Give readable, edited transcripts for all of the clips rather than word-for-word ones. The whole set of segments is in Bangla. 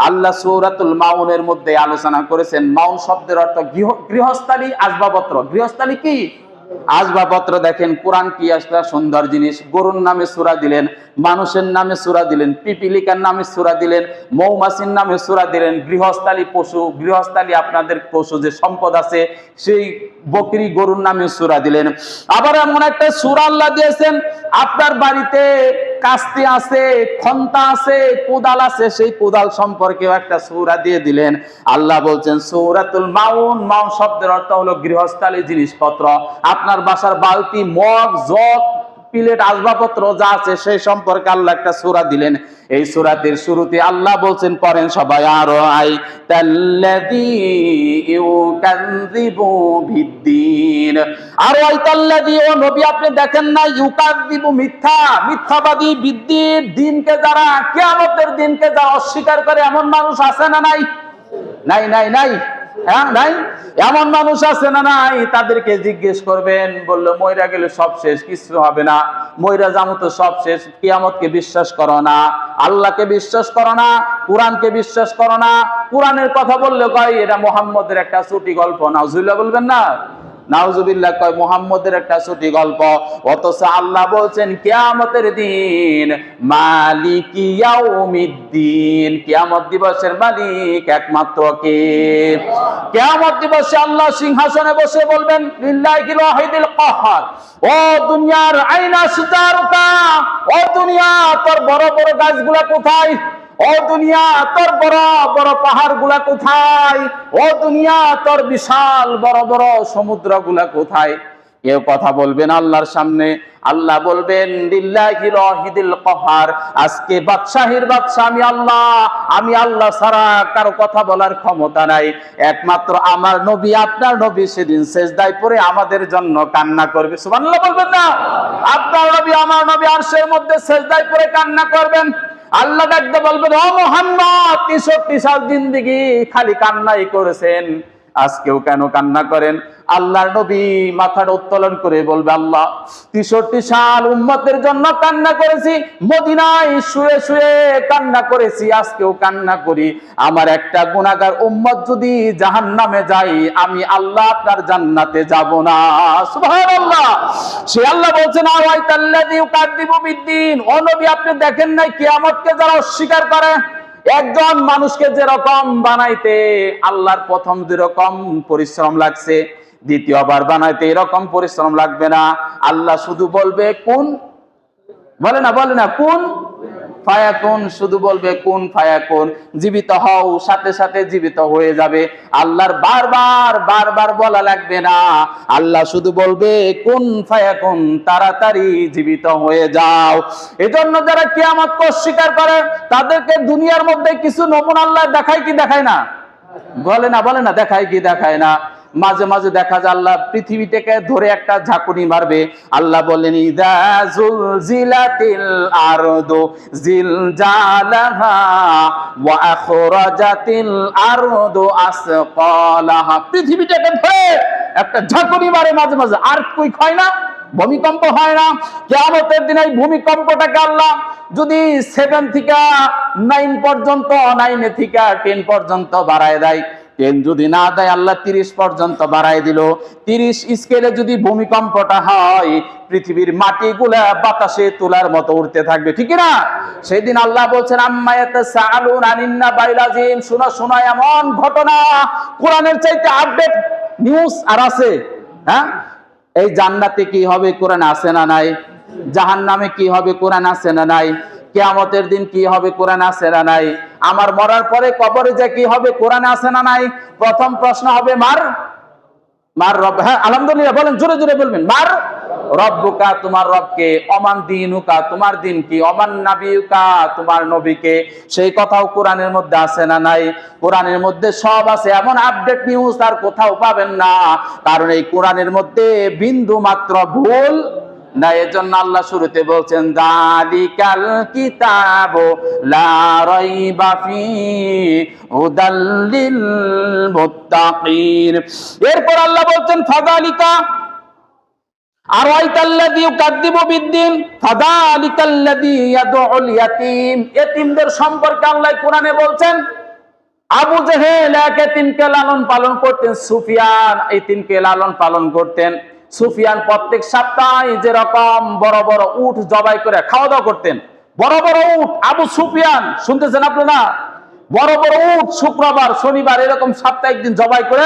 আল্লাহ সূরাতুল মাউনের মধ্যে আলোচনা করেছেন। মাউন শব্দের অর্থ গৃহস্থালী, আসবাবপত্র। গৃহস্থালী কি? আসবাবপত্র। দেখেন কোরআন কি একটা সুন্দর জিনিস। গরুর নামে সূরা দিলেন, মানুষের নামে সূরা দিলেন, পিপিলিকার নামে সূরা দিলেন, মৌমাছির নামে সূরা দিলেন। গৃহস্থালী পশু, গৃহস্থালী আপনাদের পশু যে সম্পদ আছে সেই বকরি গরুর নামে সূরা দিলেন। আবার এমন একটা সূরা আল্লাহ দিয়েছেন, আপনার বাড়িতে কাস্তে আছে, খন্তা আছে, কোদাল আছে, সেই কোদাল সম্পর্কেও একটা সূরা দিয়ে দিলেন। আল্লাহ বলছেন সূরাতুল মাউন। মাউন শব্দের অর্থ হলো গৃহস্থালী জিনিসপত্র। আপনার বাসার বালতি, মগ, জগ, প্লেট, আসবাবপত্র যা আছে সেই সম্পর্কে আল্লাহ একটা সূরা দিলেন। এই সূরাটির শুরুতে আল্লাহ বলছেন, পড়েন সবাই, আরো আই তাল্লাযী ইউকাযযিবু বিদ্দীন। আরো আই তাল্লাযী, ও নবী আপনি দেখেন না, ইউকাযযিবু মিথ্যা, মিথ্যাবাদী, বিদ্যীন, দিনকে যারা, কিয়ামতের দিনকে যারা অস্বীকার করে, এমন মানুষ আছে না নাই? নাই নাই নাই, হ্যাঁ নাই? এমন মানুষ আছে না নাই? তাদেরকে জিজ্ঞেস করবেন, বললো মইরা গেলে সব শেষ, কিছু হবে না, মইরা যাবো তো সব শেষ, কিয়ামতকে বিশ্বাস করো না, আল্লাহকে বিশ্বাস করো না, কোরআনকে বিশ্বাস করো না। কোরআনের কথা বললে কয় এটা মুহাম্মদের একটা ছুটি গল্প। নাউজুবিল্লাহ বলবেন না? নাউজুবিল্লাহ কয় মুহাম্মদের একটা ছুটি গল্প। অথচ আল্লাহ বলছেন কিয়ামতের দিন, মালিকি ইয়াউমিদ্দিন, কিয়ামত দিবসের মালিক একমাত্র কে? কিয়ামত দিবসে আল্লাহ সিংহাসনে বসে বলবেন, লিল্লাহিল ওয়াহিদিল কাহ্হার, ও দুনিয়ার আইনা সিতারুকা, ও দুনিয়া তোর বড় বড় গাছগুলা কোথায়? ও দুনিয়া তোর বড় বড় পাহাড়গুলা কোথায়? ও দুনিয়া তোর বিশাল বড় বড় সমুদ্রগুলা কোথায়? কেউ কথা বলবেন আল্লাহর সামনে। আল্লাহ বলবেন লিল্লাহিল ওয়াহিদিল কাহ্হার, আজকে বাদশাহীর বাদশা আমি আল্লাহ, আমি আল্লাহ ছাড়া কারো কথা বলার ক্ষমতা নাই। একমাত্র আমার নবী, আপনার নবী সেদিন সিজদায় পড়ে আমাদের জন্য কান্না করবে। সুবহানাল্লাহ বলবেন না? আপনার নবী, আমার নবী আরশের মধ্যে সিজদায় পড়ে কান্না করবেন। আল্লাহ ডাকতে বলবেন, ও মুহাম্মদ 63 সাল জিন্দেগি খালি কান্নাই করেছেন, আজকেও কেন কান্না করেন? আল্লাহর নবী মাথাটা উত্তোলন করে বলবে, আল্লাহ 63 সাল উম্মতের জন্য কান্না করেছি, মদিনায় শুয়ে শুয়ে কান্না করেছি, আজকেও কান্না করি। আমার একটা গুনাহগার উম্মত যদি জাহান্নামে যায়, আমি আল্লাহ আপনার জান্নাতে যাব না। সুবহানাল্লাহ। সে আল্লাহ বলছেন, আওয়াইতাল্লাযী ইউকাযযিবু বিদ্দীন, ও নবী আপনি দেখেন নাই কিয়ামতকে যারা অস্বীকার করে? একজন মানুষকে যেরকম বানাইতে আল্লাহর প্রথম যেরকম পরিশ্রম লাগছে, দ্বিতীয়বার বানাইতে এরকম পরিশ্রম লাগবে না। আল্লাহ শুধু বলবে কুন, বলে না, বলে না কুন ফায়াকুন, শুধু বলবে কুন ফায়াকুন, জীবিত হও, সাথে সাথে জীবিত হয়ে যাবে। আল্লাহর বারবার বারবার বলা লাগবে না, আল্লাহ শুধু বলবে কুন ফায়াকুন, তাড়াতাড়ি জীবিত হয়ে যাও। এজন্য যারা কিয়ামতকে অস্বীকার করে তাদেরকে দুনিয়ার মধ্যে কিছু নমুনা আল্লাহ দেখায় কি দেখায় না? বলে না, বলে না, দেখায় কি দেখায় না? মাঝে মাঝে দেখা যায় আল্লাহ পৃথিবীটাকে ধরে একটা ঝাঁকুনি মারবে। আল্লাহ বলেন, ইযা যুলজিলাতিল আরদু জিলজালাহা ওয়া আখরাজাতিল আরদু আসকালাহা। পৃথিবীটাকে ধরে একটা ঝাঁকুনি মারে মাঝে মাঝে। আর্থকুইক হয় না? ভূমিকম্প হয় না? কিয়ামতের দিন এই ভূমিকম্পটাকে আল্লাহ যদি 7 থেকে 9 পর্যন্ত, 9 থেকে 10 পর্যন্ত বাড়ায় দেয়, 10 যদি না দেয় আল্লাহ 30 পর্যন্ত বাড়ায় দিল, 30 স্কেলে যদি ভূমিকম্পটা হয়, পৃথিবীর মাটিগুলা বাতাসে তুলার মতো উড়তে থাকবে, ঠিক না? সেদিন আল্লাহ বলছেন, আম্মা ইয়াতাসাআলুন আনিন নাবাইল আযীম, শোনা শোনা এমন ঘটনা, কোরআনের চাইতে আপডেট নিউজ আর আছে? হ্যাঁ, এই জান্নাতে কি হবে কোরআন আছে না নাই? জাহান্নামে কি হবে কোরআন আছে না নাই? কিয়ামতের দিন কি হবে কোরআন আছে না নাই? আমার মরার পরে কবরে যে কি হবে কোরআন আছে না নাই? প্রথম প্রশ্ন হবে মার মার রব। হ্যাঁ আলহামদুলিল্লাহ বলেন, জোরে জোরে বলবেন, মার রব্বুকা, তোমার রবকে, অমান দিনুকা, তোমার দিন কি, অমান নাবিয়ুকা, তোমার নবীকে। সেই কথাও কোরআনের মধ্যে আছে না নাই? কোরআনের মধ্যে সব আছে, এমন আপডেট নিউজ আর কোথাও পাবেন না, কারণ এই কোরআনের মধ্যে বিন্দু মাত্র ভুল না। এজন্য আল্লাহ শুরুতে বলছেন, যালিকাল কিতাবু লা রাইবা ফীহি হুদাল লিল মুত্তাকিন। এরপর আল্লাহ বলছেন, ফাযালিকা আরাইতাল্লাযী ইউকাযযিবু বিদ্দীন ফাযালিকাল্লাযী ইয়াদউল ইয়াতীম। এতিমদের সম্পর্কে আল্লাহ কোরআনে বলছেন, আবু জেহেল এক এতিমকে লালন পালন করতেন, সুফিয়ান এতিমকে লালন পালন করতেন। সুফিয়ান প্রত্যেক সপ্তাহে যেরকম বড় বড় উট জবাই করে খাওয়া দাওয়া করতেন, বড় বড় উট। আবু সুফিয়ান, শুনতেছেন আপনারা? বড় বড় উট শুক্রবার শনিবার এরকম সাপ্তাহিক দিন জবাই করে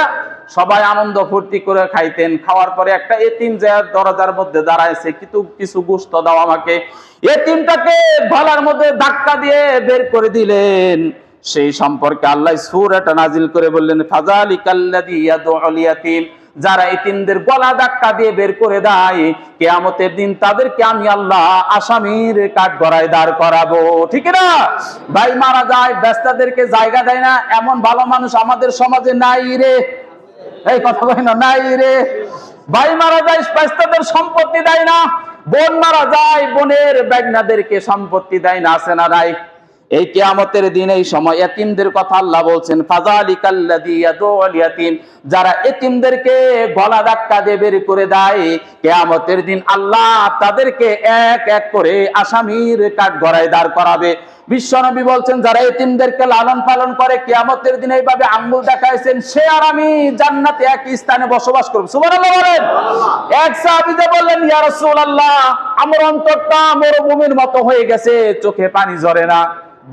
সবাই আনন্দ ফুর্তি করে খাইতেন। খাওয়ার পরে একটা এতিম যে দরজার মধ্যে দাঁড়াইছে, কিন্তু কিছু গোশত দাও আমাকে। এতিমটাকে গলার মধ্যে ধাক্কা দিয়ে বের করে দিলেন। সেই সম্পর্কে আল্লাহ সূরাটা নাজিল করে বললেন, ফাযালিকাল্লাযী ইয়াদউল ইয়াতীম, যারা এতিমদের গলা ধাক্কা দিয়ে বের করে দেয়, কিয়ামতের দিন তাদেরকে আমি আল্লাহ আসামির কাঠগড়ায় দাঁড় করাবো। ঠিক না ভাই? মারা যায়, বেস্তাদেরকে জায়গা দেয় না, এমন ভালো মানুষ আমাদের সমাজে নাই রে। এই কথা বলি না, নাই রে। ভাই মারা যায়, বেস্তাদের সম্পত্তি দেয় না। বোন মারা যায়, বোনের বেগনাদেরকে সম্পত্তি দেয় না, আছে না নাই? এই কিয়ামতের দিন এই সময় এতিমদের কথা আল্লাহ বলছেন, ফাযালিকাল্লাযী ইয়াদউল ইয়াতীম, যারা এতিমদেরকে গলা ধাক্কা দিয়ে বের করে দেয়, কিয়ামতের দিন আল্লাহ তাদেরকে এক এক করে আসামির কাঠগড়ায় দাঁড় করাবে। বিশ্বনবী বলছেন, যারা এতিমদেরকে লালন পালন করে কিয়ামতের দিন এইভাবে আঙ্গুল দেখাইছেন, সে আর আমি জান্নাতে একই স্থানে বসবাস করব। সুবহানাল্লাহ বলেন। এক সাহাবী বললেন, ইয়া রাসূলুল্লাহ, আমার অন্তরটা মরুভূমির মতো হয়ে গেছে, চোখে পানি ঝরে না,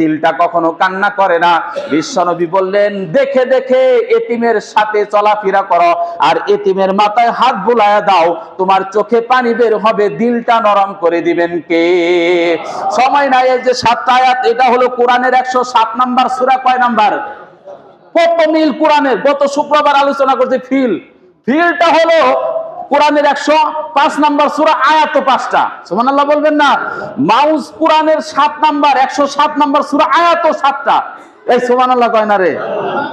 দিলটা কখনো কান্না করে না। বিশ্বনবী বললেন, দেখে দেখে এতিমের সাথে চলাফেরা করো, আর এতিমের মাথায় হাত বুলায়া দাও, তোমার চোখে পানি বের হবে, দিলটা নরম করে দিবেন কে? সময় নাই। এই যে 7টা আয়াত, এটা হলো কোরআনের 107 নাম্বার সূরা। কয় নাম্বার? কত মিল কোরআনের, গত শুক্রবার আলোচনা করতে। ফিলটা হলো কোরআনের 105 নাম্বার সূরা, আয়াত 5টা। সুবহানাল্লাহ বলবেন না? মাউস কোরআনের 7 নাম্বার 107 নাম্বার সূরা, আয়াত 7টা। এই সুবহানাল্লাহ কয় না রে?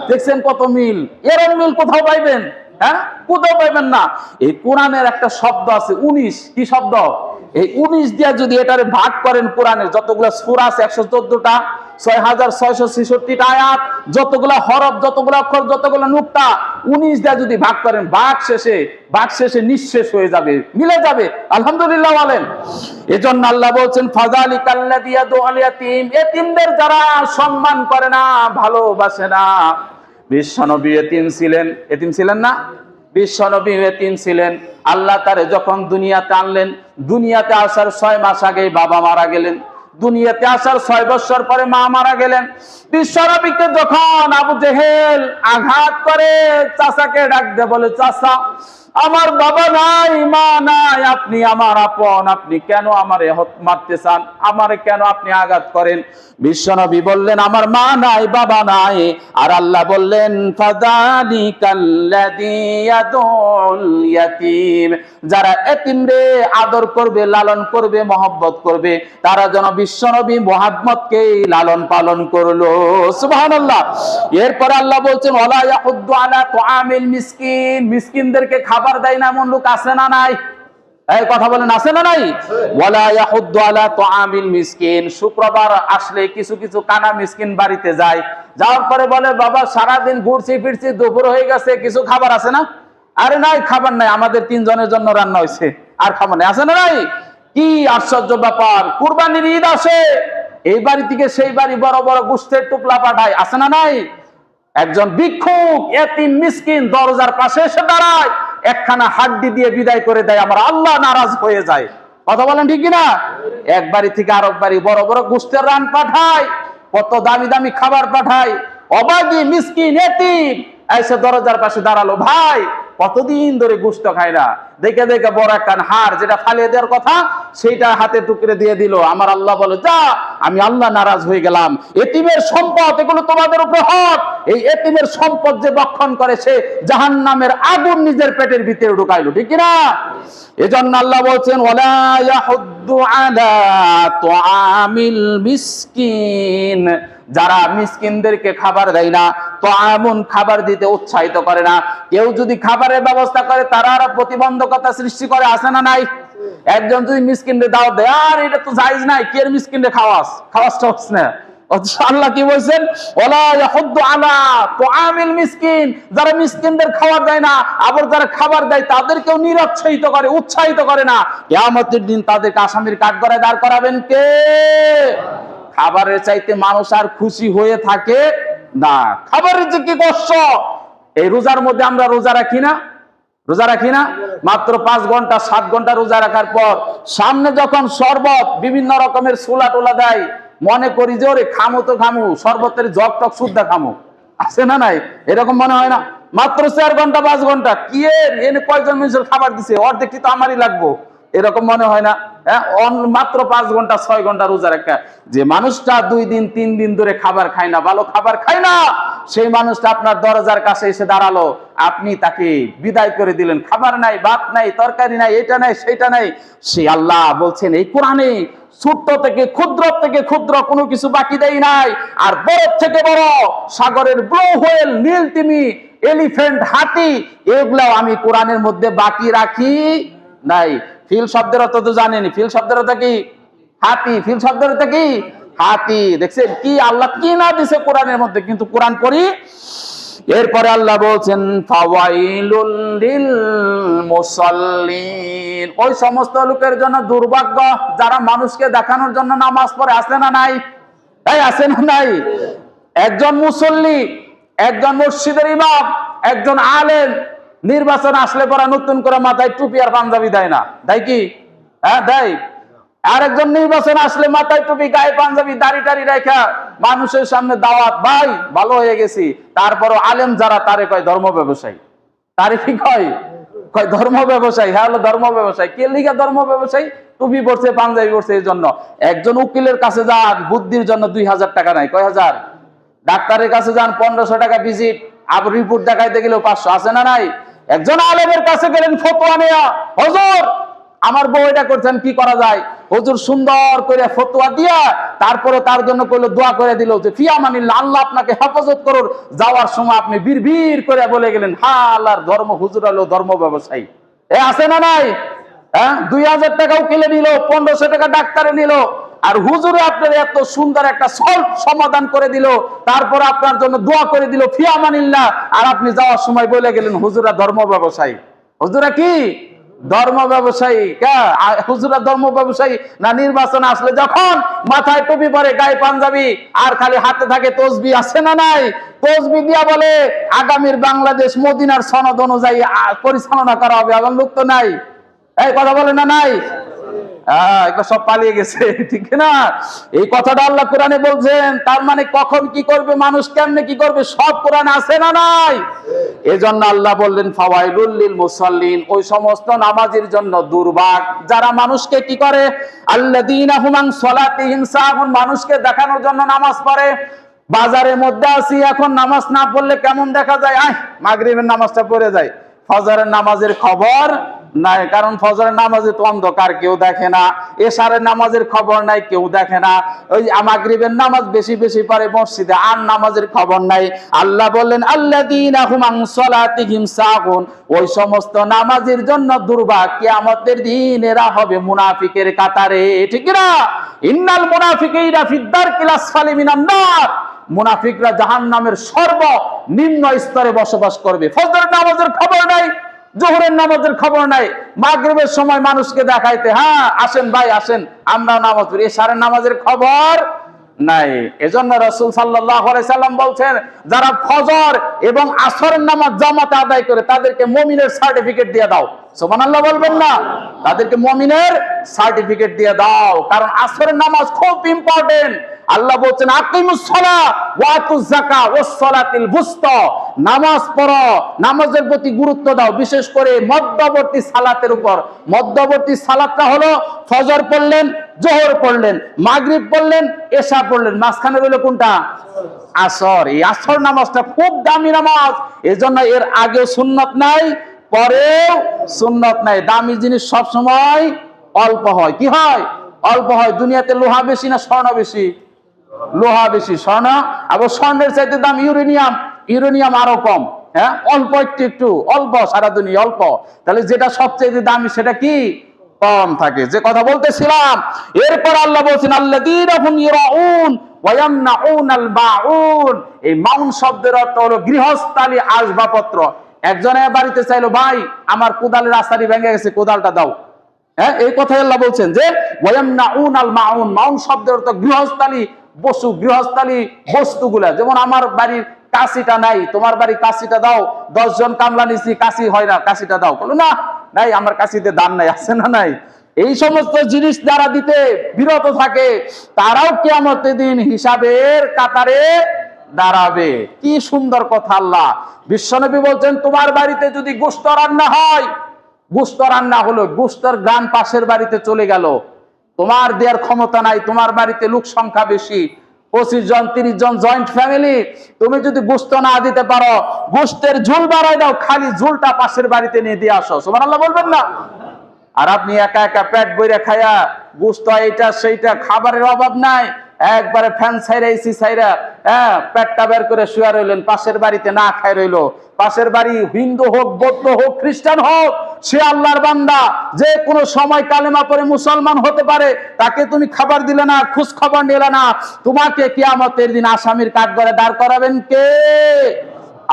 দেখছেন কত মিল? এরকম মিল কোথাও পাইবেন? হ্যাঁ, কোথাও পাইবেন না। এই কোরআনের একটা শব্দ আছে 19। কি শব্দ? এই 19 দিয়া যদি এটারে ভাগ করেন, কোরআনের যতগুলো সূরা আছে 114টা, 6666টা আয়াত, যতগুলা হরফ, যতগুলা অক্ষর, যতগুলা নুক্তা, 19 দিয়া যদি ভাগ করেন, ভাগ শেষে নিঃশেষ হয়ে যাবে, মিলে যাবে। আলহামদুলিল্লাহ বলেন। এজন্য আল্লাহ বলছেন, ফাযালিকাল্লাযী ইয়াদউল ইয়াতীম, এতিমদের যারা সম্মান করে না, ভালোবাসে না। বিশ্বনবী এতিম ছিলেন না? বিশ্বনবী এতিম ছিলেন। আল্লাহ তারে যখন দুনিয়াতে আনলেন, দুনিয়াতে আসার 6 মাস আগে বাবা মারা গেলেন, দুনিয়াতে আসার 6 বছর পরে মা মারা গেলেন। বিশ্বনবীকে যখন আবু জেহেল আঘাত করে, চাচাকে ডাক দিয়ে বলে, চাচা, আমার বাবা নাই, মা নাই, আপনি আমার আপন, আপনি কেন আমারে মারতে চান? আমারে কেন আপনি আঘাত করেন? বিশ্বনবী বললেন, আমার মা নাই, বাবা নাই। আর আল্লাহ বললেন, ফাযালিকাল্লাযী ইয়াদউল ইয়াতীম, যারা এতিমরে আদর করবে, লালন করবে, মহব্বত করবে, তারা যেন বিশ্বনবী মুহাম্মদকে লালন পালন করলো। সুবহানাল্লাহ। এরপর আল্লাহ বলছেন, ওয়ালা ইয়াহুদ্দু আলা তুআমিল মিসকিন, মিসকিনদেরকে খাবার দেয় না এমন লোক আছে না নাই? এই কথা বলেন, আছে না নাই? ওয়ালা ইয়াহুদ্দু আলা তুআমিল মিসকিন। শুক্রবার আসলে কিছু কিছু কানা মিসকিন বাড়িতে যায়, যাওয়ার পরে বলে, বাবা সারাদিন ঘুরছি ফিরছি, দুপুর হয়ে গেছে, কিছু খাবার আছে না? আরে নাই, খাবার নাই, আমাদের 3 জনের জন্য রান্না হয়েছে, আর খাবার নাই। আছে না নাই? কি আশ্চর্য ব্যাপার! কুরবানির ঈদ আসে, এই বাড়ি থেকে সেই বাড়ি বড় বড় গোশতের টুকলা পাঠায়। আছে না নাই? একজন ভিক্ষুক এতিম মিসকিন দরজার পাশে এসে দাঁড়ায়, একখানা হাড্ডি দিয়ে বিদায় করে দেয়, আমার আল্লাহ নারাজ হয়ে যায়। কথা বলেন ঠিক কিনা? এক বাড়ি থেকে আরেক বাড়ি বড় বড় গোশতের রান পাঠায়, কত দামি দামি খাবার পাঠায়। অভাগী মিসকিন এতিম এসে দরজার পাশে দাঁড়ালো, ভাই কতদিন ধরে গোশত খায় না, দেখে দেখে বড় একখান হাড়, যেটা ফালিয়ে দেওয়ার কথা, সেইটা হাতে টুকরে দিয়ে দিল। আমার আল্লাহ বলে, যা, আমি আল্লাহ নারাজ হয়ে গেলাম। এতিমের সম্পদ, এগুলো তোমাদের উপর হক। এই এতিমের সম্পদ যে ভক্ষণ করে, সে জাহান্নামের আগুন নিজের পেটের ভিতরে ঢুকাইলো। ঠিক কিনা? এজন্য আল্লাহ বলছেন, ওয়ালা ইয়াহুদ্দু আলা তুআমিল মিসকিন, যারা মিসকিনদেরকে খাবার দেয় না, তো এমন খাবার দিতে উৎসাহিত করে না। কেউ যদি খাবারের ব্যবস্থা করে, তারা আর প্রতিবন্ধকতা সৃষ্টি করে। আসে না নাই? একজন যদি মিসকিনদের দাওয়াত দেয়, আর এটা তো জায়েজ নাই, কে মিসকিনদের খাওয়াসটা হচ্ছে না। আল্লাহ কি বলছেন? ওয়ালা ইয়াহুদ্দু আলা তুআমিল মিসকিন, যারা মিসকিনদের খাবার দেয় না, আবার যারা খাবার দেয় তাদেরকেও নিরুৎসাহিত করে, উৎসাহিত করে না। কিয়ামতের দিন তাদেরকে আসামির কাঠগড়ায় দাঁড় করাবেন কে? খাবারের চাইতে মানুষ আর খুশি হয়ে থাকে না। খাবারের যে কি কষ্ট, এই রোজার মধ্যে আমরা রোজা রাখি না, রোজা রাখি না, মাত্র 5 ঘন্টা 7 ঘন্টা রোজা রাখার পর সামনে যখন শরবত বিভিন্ন রকমের সোলা টোলা দেয়, মনে করি যে ওরে খামু তো খামু, শরবতের জগ টক শুদ্ধা খামু, আছে না নাই? এরকম মনে হয় না? মাত্র 4 ঘন্টা 5 ঘন্টা কি এনে কয়জন মানুষের খাবার দিছে, অর্ধেক তো আমারই লাগবো, এরকম মনে হয় না? হ্যাঁ, মাত্র 5 ঘন্টা 6 ঘন্টা রোজা রাখা যে মানুষটা 2 দিন 3 দিন ধরে খাবার খায় না, ভালো খাবার খায় না, সেই মানুষটা আপনার দরজার কাছে এসে দাঁড়ালো, আপনি তাকে বিদায় করে দিলেন, খাবার নাই, ভাত নাই, তরকারি নাই, এটা নাই সেটা নাই। সে আল্লাহ বলছেন এই কোরআনে, ছোট্ট থেকে ক্ষুদ্র কোনো কিছু বাকি দেই নাই, আর বড় থেকে বড় সাগরের ব্লু হোয়েল, নীল তিমি, এলিফ্যান্ট, হাতি, এগুলাও আমি কোরআনের মধ্যে বাকি রাখি নাই। ফিল শব্দের অর্থ তো জানেনি, ফিল শব্দের অর্থ কি? হাতি। ফিল শব্দের অর্থ কি? হাতি। দেখছেন কি আল্লাহ কি না দিছে কোরআনের মধ্যে, কিন্তু কোরআন পড়ি। এরপরে আল্লাহ বলছেন ফাওয়াইলুল লিল মুসাল্লিন, ওই সমস্ত লোকের জন্য দুর্ভাগ্য যারা মানুষকে দেখানোর জন্য নামাজ পড়ে। আছে না নাই? তাই আছে না নাই? একজন মুসল্লি, একজন মসজিদের ইমাম, একজন আলেম নির্বাচন আসলে পরে নতুন করে মাথায় টুপি আর পাঞ্জাবি দেয় না, দেয় কি? হ্যাঁ দেয়। আর একজন নির্বাচন আসলে মাথায় টুপি, গায়ে পাঞ্জাবি, দাড়ি টাড়ি রেখা মানুষের সামনে দাওয়াত, ভাই ভালো হয়ে গেছি। তারপরও আলেম যারা তারে কয় ধর্ম ব্যবসায়ী, তারে কি কয়? কয় ধর্ম ব্যবসায়ী। হ্যাঁ হলো ধর্ম ব্যবসায়ী। কে লিখা ধর্ম ব্যবসায়ী? টুপি পড়ছে, পাঞ্জাবি পড়ছে এই জন্য। একজন উকিলের কাছে যান বুদ্ধির জন্য 2000 টাকা নাই, কয় হাজার? ডাক্তারের কাছে যান 1500 টাকা ভিজিট, আবার রিপোর্ট দেখাইতে গেলেও 500, আছে না নাই? একজন আলেমের কাছে গেলেন ফতোয়া নেয়া, হুজুর আমার বউ এটা করছেন, কি করা যায়? হুজুর সুন্দর করে ফতোয়া দিয়া তারপরে তার জন্য কইলো, দোয়া করে দিল যে ফিয়ামানিল্লাহ, আল্লাহ আপনাকে হেফাজত করুন। যাওয়ার সময় আপনি বীর করে বলে গেলেন, হ্যাঁ আল্লাহর ধর্ম, হুজুর হলো ধর্ম ব্যবসায়ী। এ আছে না নাই? হ্যাঁ, 2000 টাকা উকিলে নিল, 1500 টাকা ডাক্তারে নিল, আর হুজুরে আপনার এত সুন্দর একটা সলভ সমাধান করে দিল, তারপর আপনার জন্য দোয়া করে দিল ফিয়ামানিল্লাহ, আর আপনি যাওয়ার সময় বলে গেলেন হুজুরা ধর্ম ব্যবসায়ী। হুজুরা কি ধর্ম ব্যবসায়ী? হুজুরা ধর্ম ব্যবসায়ী না? নির্বাচন আসলে যখন মাথায় টুপি পরে, গায়ে পাঞ্জাবি, আর খালি হাতে থাকে তসবি, আছে না নাই? তসবি দিয়া বলে আগামীর বাংলাদেশ মদিনার সনদ অনুযায়ী পরিচালনা করা হবে, এমন লোক তো নাই। এই কথা বলে না নাই? সব পালিয়ে গেছে, ঠিক না? এই কথাটা আল্লাহ কোরআনে বলছেন। তার মানে কখন কি করবে মানুষ, কেমনে কি করবে, সব কোরআনে আছে না নাই? এজন্য আল্লাহ বললেন ফাওয়াইলুল লিল মুসাল্লিন, ওই সমস্ত নামাজীর জন্য দুর্ভাগ যারা মানুষকে কি করে, আল্লাযীনা হুম আন সালাতিহিম সাহুন, মানুষকে দেখানোর জন্য নামাজ পড়ে। বাজারের মধ্যে আছি, এখন নামাজ না পড়লে কেমন দেখা যায়? মাগরিবের নামাজটা পড়ে যায়, ফজরের নামাজের খবর নাই, কারণ ফজরের নামাজে তো অন্ধকার, কেউ দেখে না। এশারের নামাজের খবর নাই, কেউ দেখে না। ওই মাগরিবের নামাজ বেশি পড়ে মসজিদে, আর নামাজের খবর নাই। আল্লাহ বললেন আল্লাযীনা হুম আন সালাতিহিম সাহুন, ওই সমস্ত নামাজের জন্য দুর্ভাগ, কিয়ামতের দিন এরা হবে মুনাফিকের কাতারে, ঠিক না? ইন্নাল মুনাফিকিনা ফিদ-দারকিল আসফালি মিনান নার, মুনাফিকরা জাহান্নামের সর্বনিম্ন স্তরে বসবাস করবে। ফজরের নামাজের খবর নাই, জোহরের নামাজের খবর নাই, মাগরিবের সময় মানুষকে দেখাইতে, হ্যাঁ আসেন ভাই আসেন আমরা নামাজ পড়ি, এশারের নামাজের খবর নাই। এজন্য রাসূল সাল্লাল্লাহু আলাইহি সাল্লাম বলছেন, যারা ফজর এবং আসরের নামাজ জামাতে আদায় করে তাদেরকে মুমিনের সার্টিফিকেট দিয়ে দাও। সুবহানাল্লাহ বলবেন না? তাদেরকে মুমিনের সার্টিফিকেট দিয়ে দাও, কারণ আসরের নামাজ খুব ইম্পর্টেন্ট। আল্লাহ বলছেন আকিমুস সালাহ ওয়া আতুজ যাকাত ওয়াস সালাতিল বুসতা, নামাজ পড়ো, নামাজের প্রতি গুরুত্ব দাও, বিশেষ করে মধ্যবর্তী সালাতের উপর। মধ্যবর্তী সালাতটা হলো ফজর পড়লেন, জোহর পড়লেন, মাগরিব পড়লেন, এশা পড়লেন, মাঝখানে রইল কোনটা? আসর। এই আসর নামাজটা খুব দামি নামাজ, এজন্য এর আগে সুন্নাত নাই, পরেও সুন্নাত নাই। দামি জিনিস সব সময় অল্প হয়। কি হয়? অল্প হয়। দুনিয়াতে লোহা বেশি না স্বর্ণ বেশি? লোহা বেশি। স্বর্ণ, আবার স্বর্ণের চাইতে দাম ইউরেনিয়াম, ইউরেনিয়াম আরো কম। হ্যাঁ, অল্প একটু অল্প, সারা দুনিয়া অল্প। তাহলে যেটা সবচেয়ে দামি সেটা কি? কম থাকে। যে কথা বলতেছিলাম, এরপর আল্লাহ বলছেন আল্লাযীনা হুম ইরাউন ওয়া ইয়ামনাউনাল মাউন। এই মাউন শব্দের অর্থ হলো গৃহস্থালী আসবাবপত্র। একজনের বাড়িতে চাইলো, ভাই আমার কোদালের আছাড়ি ভেঙে গেছে, কোদালটা দাও। হ্যাঁ, এই কথাই আল্লাহ বলছেন যে ওয়ায়ামনাউনাল মাউন। মাউন শব্দের অর্থ গৃহস্থালী বস্তু, গৃহস্থালী বস্তুগুলা, যেমন আমার বাড়ির কাশিটা নাই, তোমার বাড়ির কাশিটা দাও, 10 জন কামলা নিছি, কাশি হয় না, কাশিটা দাও, বলো না নাই, আমার কাশিতে দান নাই, আছে না নাই? এই সমস্ত জিনিস যারা দিতে বিরত থাকে তারাও কিয়ামতের দিন হিসাবের কাতারে দাঁড়াবে। কি সুন্দর কথা! আল্লাহ বিশ্বনবী বলছেন, তোমার বাড়িতে যদি গোশত রান্না হয়, গোশত রান্না হলো, গোশতের গান পাশের বাড়িতে চলে গেল, তোমার দেওয়ার ক্ষমতা নাই, তোমার বাড়িতে লোক সংখ্যা বেশি, 25 জন 30 জন জয়েন্ট ফ্যামিলি, তুমি যদি গোশত না দিতে পারো, গোশতের ঝোল বাড়াই দাও, খালি ঝোলটা পাশের বাড়িতে নিয়ে দিয়ে আসো, সুবহানাল্লাহ বলবেন না? আর আপনি একা একা পেট বইরা খায়া, গোশত এইটা সেইটা, খাবারের অভাব নাই, একবারে ফ্যান ছাইরা এসি ছাইরা পেটটা বের করে শুয়ে রইলেন, পাশের বাড়িতে না খাই রইলো। পাশের বাড়ি হিন্দু হোক, বৌদ্ধ হোক, খ্রিস্টান হোক, সে আল্লাহর বান্দা, যে কোনো সময় কালেমা পড়ে মুসলমান হতে পারে, তাকে তুমি খাবার দিলে না, খোঁজ খবর নিলে না, তোমাকে কিয়ামতের দিন আসামির কাঠগড়ায় দাঁড় করাবেন কে?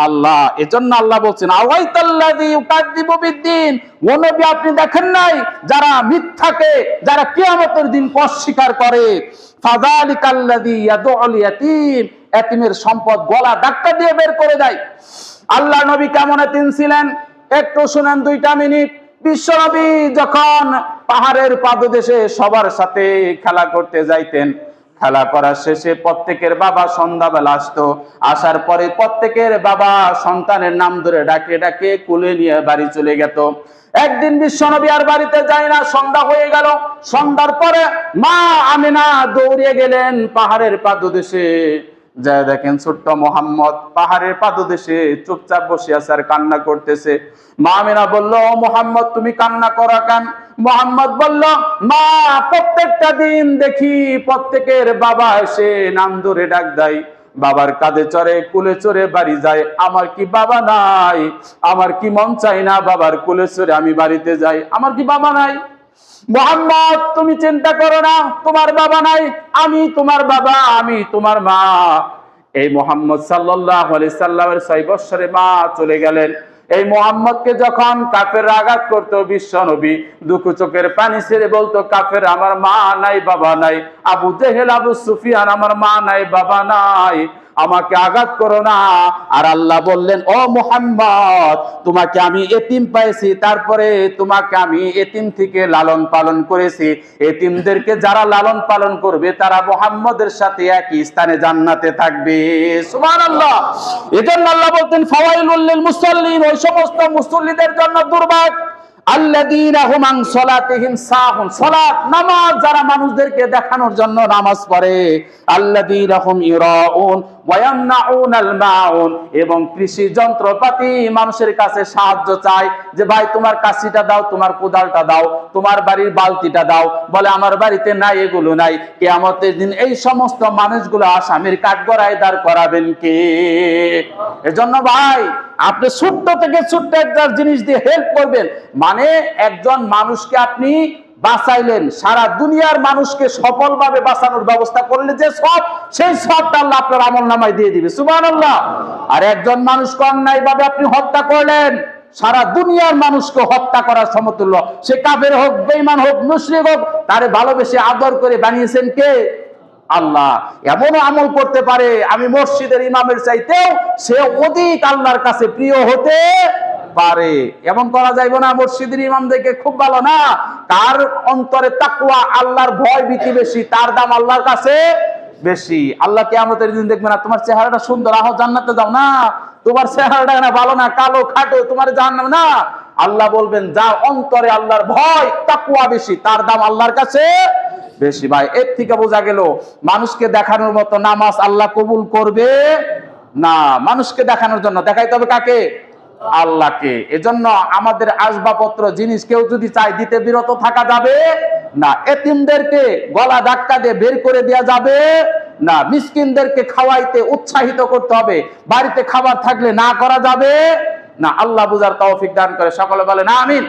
আল্লাহ। এজন্য আল্লাহ বলছেন, আওয়াইতাল্লাযী ইউকাযযিবু বিদ্দীন, ও নবী আপনি দেখেন নাই যারা মিথ্যাকে, যারা কিয়ামতের দিন অস্বীকার করে, ফাযালিকাল্লাযী ইয়াদউল ইয়াতীম, এতিমের সম্পদ গলা ধাক্কা দিয়ে বের করে দেয়। আল্লাহ নবী কেমন এতিম ছিলেন একটু শুনেন 2টা মিনিট। বিশ্বনবী যখন পাহাড়ের পাদদেশে সবার সাথে খেলা করতে যাইতেন, খেলা করার শেষে প্রত্যেকের বাবা সন্ধ্যাবেলা আসতো, আসার পরে প্রত্যেকের বাবা সন্তানের নাম ধরে ডাকে ডাকে কুলে নিয়ে বাড়ি চলে যেত। একদিন বিশ্বনবী আর বাড়িতে যায় না, সন্ধ্যা হয়ে গেল। সন্ধ্যার পরে মা আমিনা দৌড়িয়ে গেলেন পাহাড়ের পাদদেশে, যা দেখেন ছোট্ট মোহাম্মদ পাহাড়ের পাদদেশে চুপচাপ বসে আছে আর কান্না করতেছে। মা আমিনা বলল, ও মোহাম্মদ তুমি কান্না করো কেন? মোহাম্মদ বলল, মা প্রত্যেকটা দিন দেখি প্রত্যেকের বাবা এসে নাম ধরে ডাক দেয়, বাবার কাঁধে চড়ে কুলে চড়ে বাড়ি যায়, আমার কি বাবা নাই? আমার কি মন চাই না বাবার কুলে চড়ে আমি বাড়িতে যাই? আমার কি বাবা নাই? মোহাম্মদ তুমি চিন্তা করো না, তোমার বাবা নাই, আমি তোমার বাবা, আমি তোমার মা। এই মোহাম্মদ সাল্লাল্লাহু আলাইহি সাল্লামের 6 বছরে মা চলে গেলেন। এই মোহাম্মদকে যখন কাফের আঘাত করতো, বিশ্ব নবী দুঃখ চোখের পানি ছেড়ে বলতো, কাফের আমার মা নাই বাবা নাই, আবু জেহেল আবু সুফিয়ান আমার মা নাই বাবা নাই, আমাকে আঘাত করো না। আর আল্লাহ বললেন, ও মুহাম্মদ তোমাকে আমি এতিম পাইছি, তারপরে তোমাকে আমি এতিম থেকে লালন পালন করেছি, এতিমদেরকে যারা লালন পালন করবে তারা মুহাম্মদের সাথে একই স্থানে জান্নাতে থাকবে। সুবহানাল্লাহ। এজন্য আল্লাহ বলতেন, ফাওয়াইলুল লিল মুসাল্লিন, ওই সমস্ত মুসল্লিদের জন্য দুর্ভোগ, আল্লাযীনা হুম আন সালাতিহিম সাহুন, সালাত নামাজ যারা মানুষদেরকে দেখানোর জন্য নামাজ পড়ে, আল্লাযীনা হুম ইরাউন ওয়া ইয়ামনাউনাল মাউন, এবং কৃষি যন্ত্রপাতি মানুষের কাছে সাহায্য চায়, যে ভাই তোমার কাশিটা দাও, তোমার কোদালটা দাও, তোমার বাড়ির বালতিটা দাও, বলে আমার বাড়িতে নাই, এগুলো নাই। কিয়ামতের দিন এই সমস্ত মানুষগুলো আসামির কাঠগড়ায় দাঁড় করাবেন কে? এজন্য ভাই আপনি ছোট্ট থেকে ছোট্ট একটা জিনিস দিয়ে হেল্প করবেন, মানে একজন মানুষকে আপনি বাঁচাইলেন, সারা দুনিয়ার মানুষকে সফলভাবে বাঁচানোর ব্যবস্থা করলে যে সব, সেই সবটা আল্লাহ আপনার আমলনামায় দিয়ে দিবে। সুবহানাল্লাহ। আর একজন মানুষকে অন্যায়ভাবে আপনি হত্যা করলেন, সারা দুনিয়ার মানুষকে হত্যা করার সমতুল্য, সে কাফের হোক, বেঈমান হোক, মুশরিক হোক, তারে ভালোবেসে আদর করে বানিয়েছেন কে? আল্লাহ। এমনও আমল করতে পারে আমি মসজিদের ইমামের চাইতেও সে অধিক আল্লাহর কাছে প্রিয় হতে পারে। এমন করা যাইব না মসজিদের ইমাম দেখে খুব ভালো না, তার অন্তরে তাকওয়া, আল্লাহর ভয় ভীতি বেশি, তার দাম আল্লাহর কাছে বেশি। আল্লাহ কিয়ামতের দিন দেখবে না, তোমার চেহারাটা সুন্দর, আহ জান্নাতে যাও, না তোমার চেহারাটা না ভালো না, কালো খাটো, তোমার জাহান্নাম না। আল্লাহ বলবেন, যার অন্তরে আল্লাহর ভয় তাকওয়া বেশি, তার দাম আল্লাহর কাছে বেশি। ভাই এর থেকে বোঝা গেল মানুষকে দেখানোর মতো নামাজ আল্লাহ কবুল করবে না। মানুষকে দেখানোর জন্য দেখাইতে হবে কাকে? আল্লাহকে। এজন্য আমাদের আসবাবপত্র জিনিস কেউ যদি চায় দিতে বিরত থাকা যাবে না। এতিমদেরকে গলা ধাক্কা দিয়ে বের করে দেওয়া যাবে না। মিসকিনদেরকে খাওয়াইতে উৎসাহিত করতে হবে, বাড়িতে খাবার থাকলে না করা যাবে না। আল্লাহ বুঝার তৌফিক দান করে, সকলে বলেন আমিন।